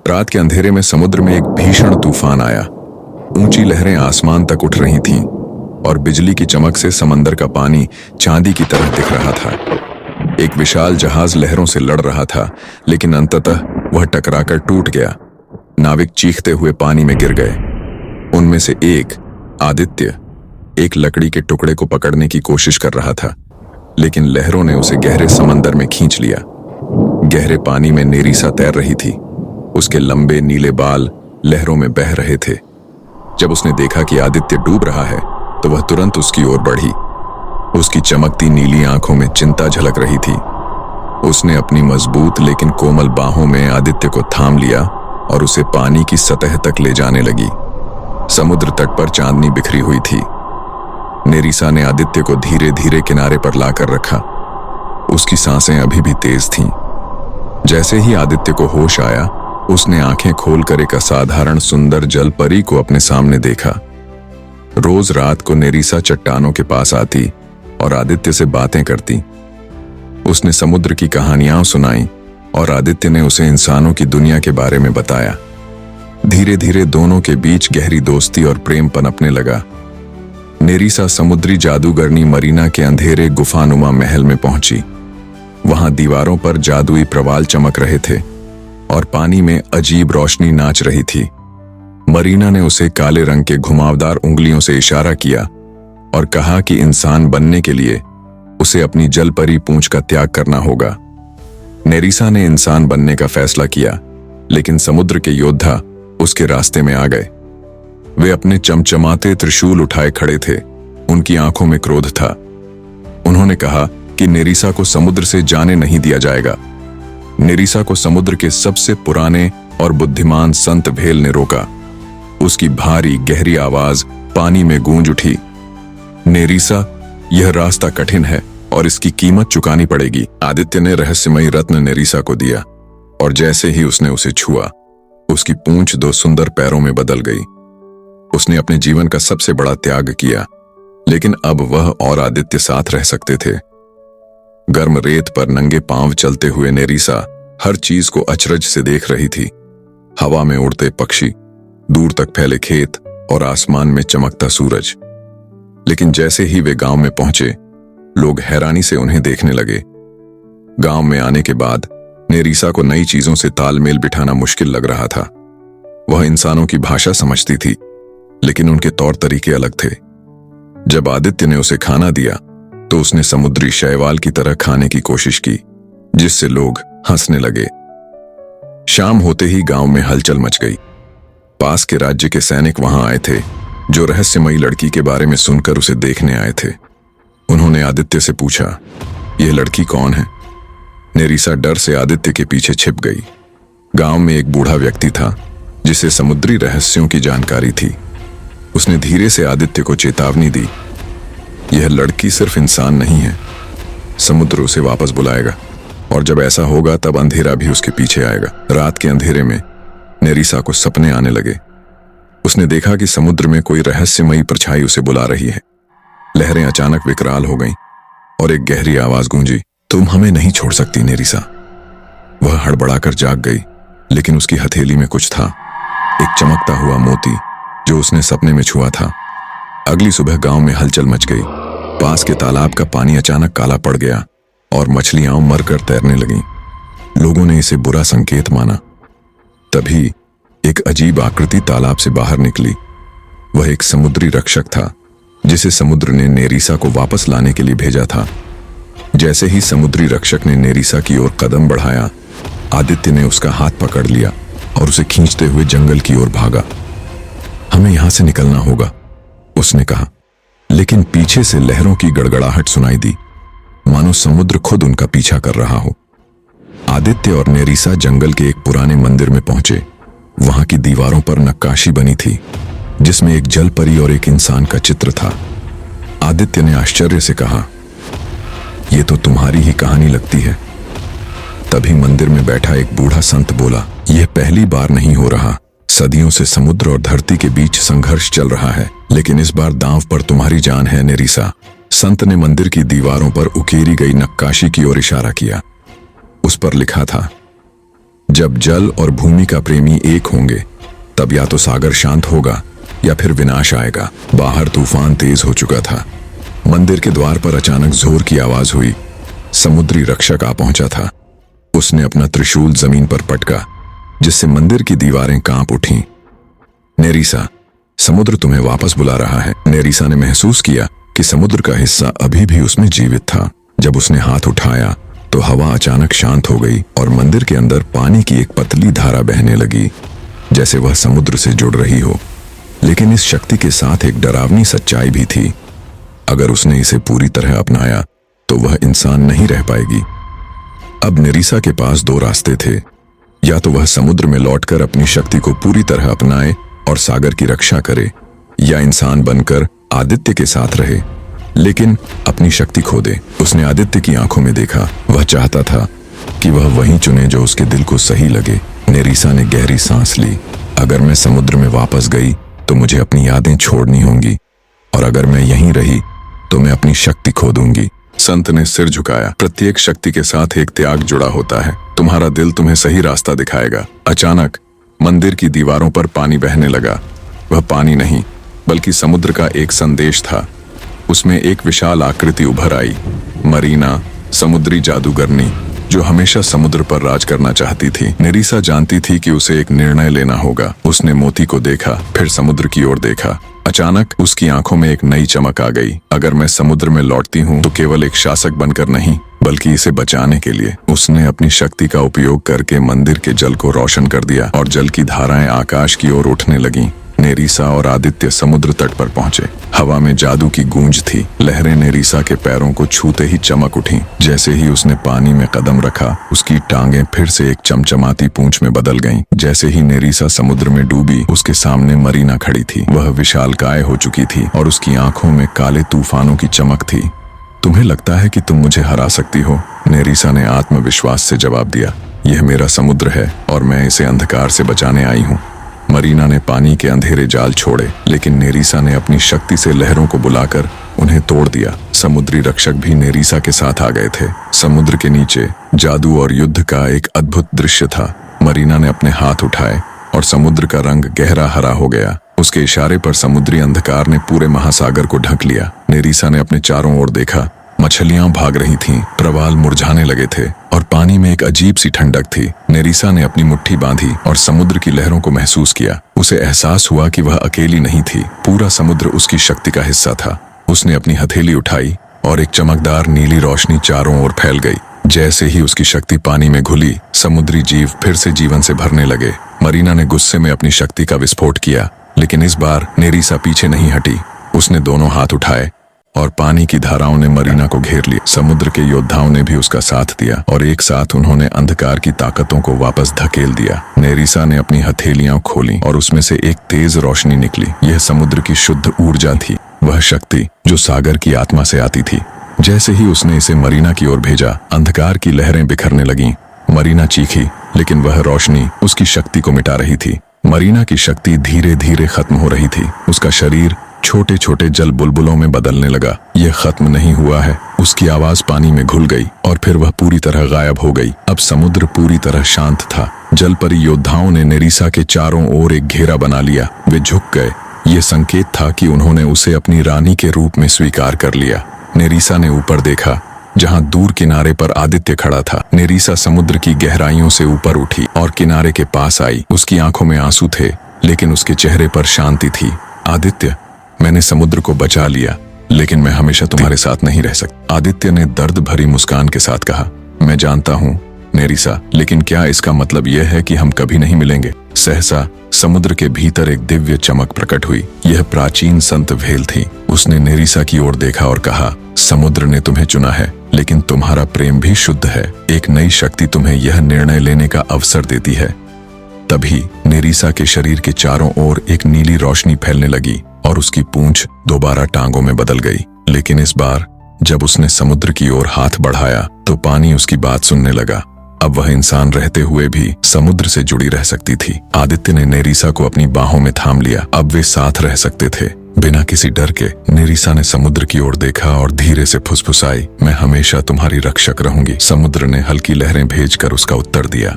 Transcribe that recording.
रात के अंधेरे में समुद्र में एक भीषण तूफान आया। ऊंची लहरें आसमान तक उठ रही थीं और बिजली की चमक से समंदर का पानी चांदी की तरह दिख रहा था। एक विशाल जहाज लहरों से लड़ रहा था, लेकिन अंततः वह टकराकर टूट गया। नाविक चीखते हुए पानी में गिर गए। उनमें से एक, आदित्य, एक लकड़ी के टुकड़े को पकड़ने की कोशिश कर रहा था, लेकिन लहरों ने उसे गहरे समंदर में खींच लिया। गहरे पानी में नेरीसा तैर रही थी। उसके लंबे नीले बाल लहरों में बह रहे थे। जब उसने देखा कि आदित्य डूब रहा है, तो वह तुरंत उसकी ओर बढ़ी। उसकी चमकती नीली आंखों में चिंता झलक रही थी। उसने अपनी मजबूत लेकिन कोमल बाहों में आदित्य को थाम लिया और उसे पानी की सतह तक ले जाने लगी। समुद्र तट पर चांदनी बिखरी हुई थी। नेरीसा ने आदित्य को धीरे धीरे किनारे पर लाकर रखा। उसकी सांसें अभी भी तेज थीं। जैसे ही आदित्य को होश आया, उसने आंखें खोलकर एक असाधारण सुंदर जल परी को अपने सामने देखा। रोज रात को नेरीसा चट्टानों के पास आती और आदित्य से बातें करती। उसने समुद्र की कहानियां सुनाई और आदित्य ने उसे इंसानों की दुनिया के बारे में बताया। धीरे धीरे दोनों के बीच गहरी दोस्ती और प्रेम पनपने लगा। नेरीसा समुद्री जादूगरनी मरीना के अंधेरे गुफानुमा महल में पहुंची। वहां दीवारों पर जादुई प्रवाल चमक रहे थे और पानी में अजीब रोशनी नाच रही थी। मरीना ने उसे काले रंग के घुमावदार उंगलियों से इशारा किया और कहा कि इंसान बनने के लिए उसे अपनी जल परी पूंछ का त्याग करना होगा। नेरीसा ने इंसान बनने का फैसला किया, लेकिन समुद्र के योद्धा उसके रास्ते में आ गए। वे अपने चमचमाते त्रिशूल उठाए खड़े थे। उनकी आंखों में क्रोध था। उन्होंने कहा कि नेरीसा को समुद्र से जाने नहीं दिया जाएगा। नेरीसा को समुद्र के सबसे पुराने और बुद्धिमान संत भेल ने रोका। उसकी भारी गहरी आवाज पानी में गूंज उठी। नेरीसा, यह रास्ता कठिन है और इसकी कीमत चुकानी पड़ेगी। आदित्य ने रहस्यमयी रत्न नेरीसा को दिया और जैसे ही उसने उसे छुआ, उसकी पूंछ दो सुंदर पैरों में बदल गई। उसने अपने जीवन का सबसे बड़ा त्याग किया, लेकिन अब वह और आदित्य साथ रह सकते थे। गर्म रेत पर नंगे पांव चलते हुए नेरीसा हर चीज को अचरज से देख रही थी। हवा में उड़ते पक्षी, दूर तक फैले खेत और आसमान में चमकता सूरज। लेकिन जैसे ही वे गांव में पहुंचे, लोग हैरानी से उन्हें देखने लगे। गांव में आने के बाद नेरीसा को नई चीजों से तालमेल बिठाना मुश्किल लग रहा था। वह इंसानों की भाषा समझती थी, लेकिन उनके तौर तरीके अलग थे। जब आदित्य ने उसे खाना दिया, तो उसने समुद्री शैवाल की तरह खाने की कोशिश की, जिससे लोग हंसने लगे। शाम होते ही गांव में हलचल मच गई। पास के राज्य के सैनिक वहां आए थे, जो रहस्यमयी लड़की के बारे में सुनकर उसे देखने आए थे। उन्होंने आदित्य से पूछा, यह लड़की कौन है? नेरीसा डर से आदित्य के पीछे छिप गई। गांव में एक बूढ़ा व्यक्ति था, जिसे समुद्री रहस्यों की जानकारी थी। उसने धीरे से आदित्य को चेतावनी दी, यह लड़की सिर्फ इंसान नहीं है। समुद्र उसे वापस बुलाएगा और जब ऐसा होगा तब अंधेरा भी उसके पीछे आएगा। रात के अंधेरे में नेरीसा को सपने आने लगे। उसने देखा कि समुद्र में कोई रहस्यमयी परछाई उसे बुला रही है। लहरें अचानक विकराल हो गईं और एक गहरी आवाज गूंजी, तुम हमें नहीं छोड़ सकती नेरीसा। वह हड़बड़ाकर जाग गई, लेकिन उसकी हथेली में कुछ था, एक चमकता हुआ मोती जो उसने सपने में छुआ था। अगली सुबह गांव में हलचल मच गई। पास के तालाब का पानी अचानक काला पड़ गया और मछलियां मरकर तैरने लगीं। लोगों ने इसे बुरा संकेत माना। तभी एक अजीब आकृति तालाब से बाहर निकली। वह एक समुद्री रक्षक था, जिसे समुद्र ने नेरीसा को वापस लाने के लिए भेजा था। जैसे ही समुद्री रक्षक ने नेरीसा की ओर कदम बढ़ाया, आदित्य ने उसका हाथ पकड़ लिया और उसे खींचते हुए जंगल की ओर भागा। हमें यहां से निकलना होगा, उसने कहा। लेकिन पीछे से लहरों की गड़गड़ाहट सुनाई दी, मानो समुद्र खुद उनका पीछा कर रहा हो। आदित्य और नेरीसा जंगल के एक पुराने मंदिर में पहुंचे। वहां की दीवारों पर नक्काशी बनी थी, जिसमें एक जल परी और एक इंसान का चित्र था। आदित्य ने आश्चर्य से कहा, यह तो तुम्हारी ही कहानी लगती है। तभी मंदिर में बैठा एक बूढ़ा संत बोला, यह पहली बार नहीं हो रहा। सदियों से समुद्र और धरती के बीच संघर्ष चल रहा है, लेकिन इस बार दांव पर तुम्हारी जान है नेरीसा। संत ने मंदिर की दीवारों पर उकेरी गई नक्काशी की ओर इशारा किया। उस पर लिखा था, जब जल और भूमि का प्रेमी एक होंगे तब या तो सागर शांत होगा या फिर विनाश आएगा। बाहर तूफान तेज हो चुका था। मंदिर के द्वार पर अचानक जोर की आवाज हुई। समुद्री रक्षक आ पहुंचा था। उसने अपना त्रिशूल जमीन पर पटका, जिससे मंदिर की दीवारें कांप उठीं। नेरीसा, समुद्र तुम्हें वापस बुला रहा है। नेरीसा ने महसूस किया कि समुद्र का हिस्सा अभी भी उसमें जीवित था। जब उसने हाथ उठाया तो हवा अचानक शांत हो गई और मंदिर के अंदर पानी की एक पतली धारा बहने लगी, जैसे वह समुद्र से जुड़ रही हो। लेकिन इस शक्ति के साथ एक डरावनी सच्चाई भी थी। अगर उसने इसे पूरी तरह अपनाया तो वह इंसान नहीं रह पाएगी। अब नेरीसा के पास दो रास्ते थे। या तो वह समुद्र में लौटकर अपनी शक्ति को पूरी तरह अपनाए और सागर की रक्षा करे, या इंसान बनकर आदित्य के साथ रहे लेकिन अपनी शक्ति खो दे। उसने आदित्य की आंखों में देखा। वह चाहता था कि वह वही चुने जो उसके दिल को सही लगे। नेरीसा ने गहरी सांस ली। अगर मैं समुद्र में वापस गई तो मुझे अपनी यादें छोड़नी होंगी, और अगर मैं यहीं रही तो मैं अपनी शक्ति खो दूंगी। संत ने सिर झुकाया। प्रत्येक शक्ति के साथ एक त्याग जुड़ा होता है। तुम्हारा दिल तुम्हें सही रास्ता दिखाएगा। अचानक मंदिर की दीवारों पर पानी बहने लगा। वह पानी नहीं बल्कि समुद्र का एक संदेश था। उसमें एक विशाल आकृति उभर आई। मरीना, समुद्री जादूगरनी, जो हमेशा समुद्र पर राज करना चाहती थी। नेरीसा जानती थी कि उसे एक निर्णय लेना होगा। उसने मोती को देखा, फिर समुद्र की ओर देखा। अचानक उसकी आंखों में एक नई चमक आ गई। अगर मैं समुद्र में लौटती हूँ तो केवल एक शासक बनकर नहीं, बल्कि इसे बचाने के लिए। उसने अपनी शक्ति का उपयोग करके मंदिर के जल को रोशन कर दिया और जल की धाराएं आकाश की ओर उठने लगीं। नेरीसा और आदित्य समुद्र तट पर पहुंचे। हवा में जादू की गूंज थी। लहरें नेरीसा के पैरों को छूते ही चमक उठीं। जैसे ही उसने पानी में कदम रखा, उसकी टांगें फिर से एक चमचमाती पूंछ में बदल गईं। जैसे ही नेरीसा समुद्र में डूबी, उसके सामने मरीना खड़ी थी। वह विशालकाय हो चुकी थी और उसकी आंखों में काले तूफानों की चमक थी। तुम्हें लगता है कि तुम मुझे हरा सकती हो? नेरीसा ने आत्मविश्वास से जवाब दिया। यह मेरा समुद्र है और मैं इसे अंधकार से बचाने आई हूँ। मरीना ने पानी के अंधेरे जाल छोड़े, लेकिन नेरीसा ने अपनी शक्ति से लहरों को बुलाकर उन्हें तोड़ दिया। समुद्री रक्षक भी नेरीसा के साथ आ गए थे। समुद्र के नीचे जादू और युद्ध का एक अद्भुत दृश्य था। मरीना ने अपने हाथ उठाए और समुद्र का रंग गहरा हरा हो गया। उसके इशारे पर समुद्री अंधकार ने पूरे महासागर को ढक लिया। नेरीसा ने अपने चारों ओर देखा। मछलियां भाग रही थीं, प्रवाल मुरझाने लगे थे और पानी में एक अजीब सी ठंडक थी। नेरीसा ने अपनी मुट्ठी बांधी और समुद्र की लहरों को महसूस किया। उसे एहसास हुआ कि वह अकेली नहीं थी, पूरा समुद्र उसकी शक्ति का हिस्सा था। उसने अपनी हथेली उठाई और एक चमकदार नीली रोशनी चारों ओर फैल गई। जैसे ही उसकी शक्ति पानी में घुली, समुद्री जीव फिर से जीवन से भरने लगे। मरीना ने गुस्से में अपनी शक्ति का विस्फोट किया, लेकिन इस बार नेरीसा पीछे नहीं हटी। उसने दोनों हाथ उठाए और पानी की धाराओं ने मरीना को घेर लिया। समुद्र के योद्धाओं ने भी उसका साथ दिया और एक साथ उन्होंने अंधकार की ताकतों को वापस धकेल दिया। नेरीसा ने अपनी हथेलियां खोली और उसमें से एक तेज रोशनी निकली। यह समुद्र की शुद्ध ऊर्जा थी, वह शक्ति जो सागर की आत्मा से आती थी। जैसे ही उसने इसे मरीना की ओर भेजा, अंधकार की लहरें बिखरने लगीं। मरीना चीखी, लेकिन वह रोशनी उसकी शक्ति को मिटा रही थी। मरीना की शक्ति धीरे धीरे खत्म हो रही थी। उसका शरीर छोटे छोटे जल बुलबुलों में बदलने लगा। यह खत्म नहीं हुआ है। उसकी आवाज पानी में घुल गई और फिर वह पूरी तरह गायब हो गई। अब समुद्र पूरी तरह शांत था। जल परी योद्धाओं ने नेरीसा के चारों ओर एक घेरा बना लिया। वे झुक गए। यह संकेत था कि उन्होंने उसे अपनी रानी के रूप में स्वीकार कर लिया। नेरीसा ने ऊपर देखा, जहां दूर किनारे पर आदित्य खड़ा था। नेरीसा समुद्र की गहराइयों से ऊपर उठी और किनारे के पास आई। उसकी आंखों में आंसू थे, लेकिन उसके चेहरे पर शांति थी। आदित्य, मैंने समुद्र को बचा लिया, लेकिन मैं हमेशा तुम्हारे साथ नहीं रह सकता। आदित्य ने दर्द भरी मुस्कान के साथ कहा, मैं जानता हूँ नेरीसा, लेकिन क्या इसका मतलब यह है कि हम कभी नहीं मिलेंगे? सहसा समुद्र के भीतर एक दिव्य चमक प्रकट हुई। यह प्राचीन संत भेल थी। उसने नेरीसा की ओर देखा और कहा, समुद्र ने तुम्हें चुना है, लेकिन तुम्हारा प्रेम भी शुद्ध है। एक नई शक्ति तुम्हें यह निर्णय लेने का अवसर देती है। तभी नेरीसा के शरीर के चारों ओर एक नीली रोशनी फैलने लगी और उसकी पूंछ दोबारा टांगों में बदल गई। लेकिन इस बार जब उसने समुद्र की ओर हाथ बढ़ाया तो पानी उसकी बात सुनने लगा। अब वह इंसान रहते हुए भी समुद्र से जुड़ी रह सकती थी। आदित्य ने नेरीसा को अपनी बाहों में थाम लिया। अब वे साथ रह सकते थे बिना किसी डर के। नेरीसा ने समुद्र की ओर देखा और धीरे से फुसफुसाई, मैं हमेशा तुम्हारी रक्षक रहूंगी। समुद्र ने हल्की लहरें भेजकर उसका उत्तर दिया।